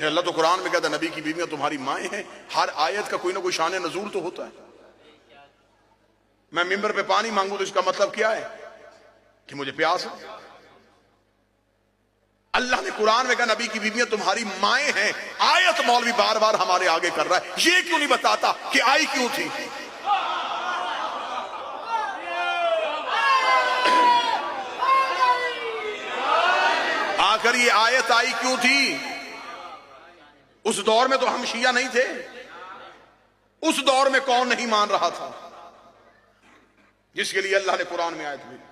اللہ تو قرآن میں کہتا ہے نبی کی بیویاں تمہاری مائیں ہیں. ہر آیت کا کوئی نہ کوئی شان نزول تو ہوتا ہے. میں ممبر پہ پانی مانگوں تو اس کا مطلب کیا ہے کہ مجھے پیاس ہے. اللہ نے قرآن میں کہا نبی کی بیویاں تمہاری مائیں ہیں. آیت مولوی بار بار ہمارے آگے کر رہا ہے. یہ کیوں نہیں بتاتا کہ آئی کیوں تھی؟ آخر یہ آیت آئی کیوں تھی؟ اس دور میں تو ہم شیعہ نہیں تھے. اس دور میں کون نہیں مان رہا تھا جس کے لیے اللہ نے قرآن میں آیت بھیجی؟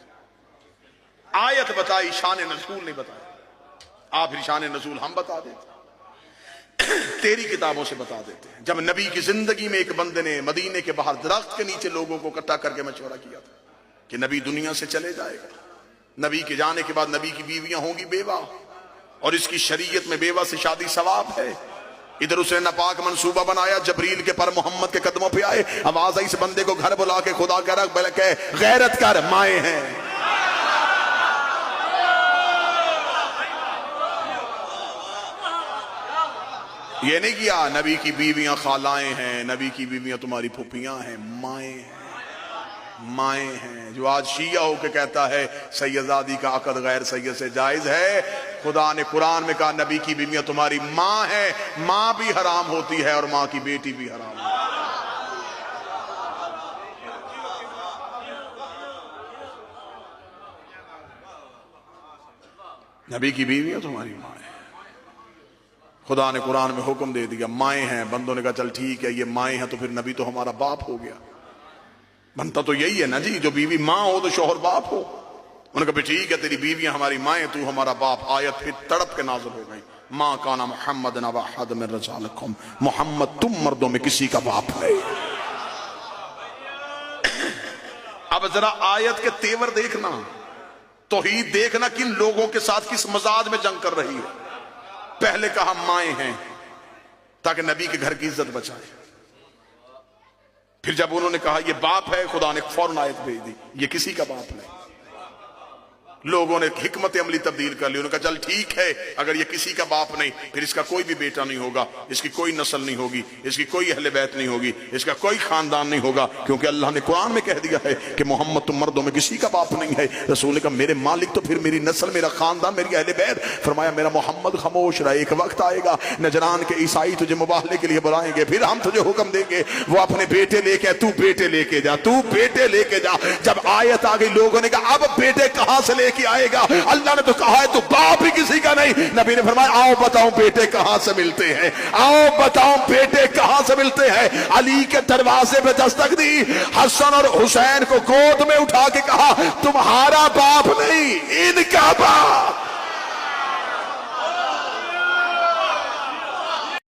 آیت بتائی، شان نزول نہیں بتایا. آپ پھر شان نزول ہم بتا دیتے، تیری کتابوں سے بتا دیتے ہیں. جب نبی کی زندگی میں ایک بندے نے مدینے کے باہر درخت کے نیچے لوگوں کو اکٹھا کر کے مشورہ کیا تھا کہ نبی دنیا سے چلے جائے گا، نبی کے جانے کے بعد نبی کی بیویاں ہوں گی بیوہ، اور اس کی شریعت میں بیوہ سے شادی ثواب ہے. ادھر اسے ناپاک منصوبہ بنایا، جبریل کے پر محمد کے قدموں پہ آئے، آواز آئی اس بندے کو گھر بلا کے خدا کہہ رہا کہ غیرت کر، مائیں ہیں. یہ نہیں کیا نبی کی بیویاں خالائیں ہیں، نبی کی بیویاں تمہاری پھوپھیاں ہیں، مائیں ہیں. مائیں ہیں. جو آج شیعہ ہو کے کہتا ہے سیدزادی کا عقد غیر سید سے جائز ہے، خدا نے قرآن میں کہا نبی کی بیویاں تمہاری ماں ہیں. ماں بھی حرام ہوتی ہے اور ماں کی بیٹی بھی حرام ہوتی ہے. نبی کی بیویاں تمہاری ماں ہیں. خدا نے قرآن میں حکم دے دیا مائیں ہیں. بندوں نے کہا چل ٹھیک ہے یہ مائیں ہیں تو پھر نبی تو ہمارا باپ ہو گیا. بنتا تو یہی ہے نا جی، جو بیوی ماں ہو تو شوہر باپ ہو. انہوں نے کہا ٹھیک ہے تیری بیویاں ہماری مائیں، تو ہمارا باپ. آیت پھر تڑپ کے نازل ہو گئی، ماں کانا محمد نبا احد من رجالکم، محمد تم مردوں میں کسی کا باپ نہیں. اب ذرا آیت کے تیور دیکھنا، توحید دیکھنا کن لوگوں کے ساتھ کس مزاج میں جنگ کر رہی ہے. پہلے کہا مائیں ہیں تاکہ نبی کے گھر کی عزت بچائے. پھر جب انہوں نے کہا یہ باپ ہے، خدا نے فوراً آیت بھیج دی یہ کسی کا باپ نہیں. لوگوں نے حکمت عملی تبدیل کر لی. انہوں نے کہا چل ٹھیک ہے اگر یہ کسی کا باپ نہیں پھر اس کا کوئی بھی بیٹا نہیں ہوگا، اس کی کوئی نسل نہیں ہوگی، اس کی کوئی اہل بیت نہیں ہوگی، اس کا کوئی خاندان نہیں ہوگا، کیونکہ اللہ نے قرآن میں کہہ دیا ہے کہ محمد تم مردوں میں کسی کا باپ نہیں ہے. رسول نے کہا میرے مالک تو پھر میری نسل، میرا خاندان، میری اہل بیت. فرمایا میرا محمد خاموش رہا، ایک وقت آئے گا نجران کے عیسائی تجھے مباہلے کے لیے بلائیں گے، پھر ہم تجھے حکم دیں گے وہ اپنے بیٹے لے کے، تو بیٹے لے کے جا، تو بیٹے لے کے جا. جب آیت آ گئی لوگوں نے کہا اب بیٹے کہاں سے لے کے آئے گا؟ اللہ نے تو کہا ہے تو باپ ہی کسی کا نہیں. نبی نے فرمایا آؤ بتاؤں بیٹے کہاں سے ملتے ہیں، آؤ بتاؤں بیٹے کہاں سے ملتے ہیں. علی کے دروازے پہ دستک دی، حسن اور حسین کو گود میں اٹھا کے کہا تمہارا باپ نہیں ان کا باپ.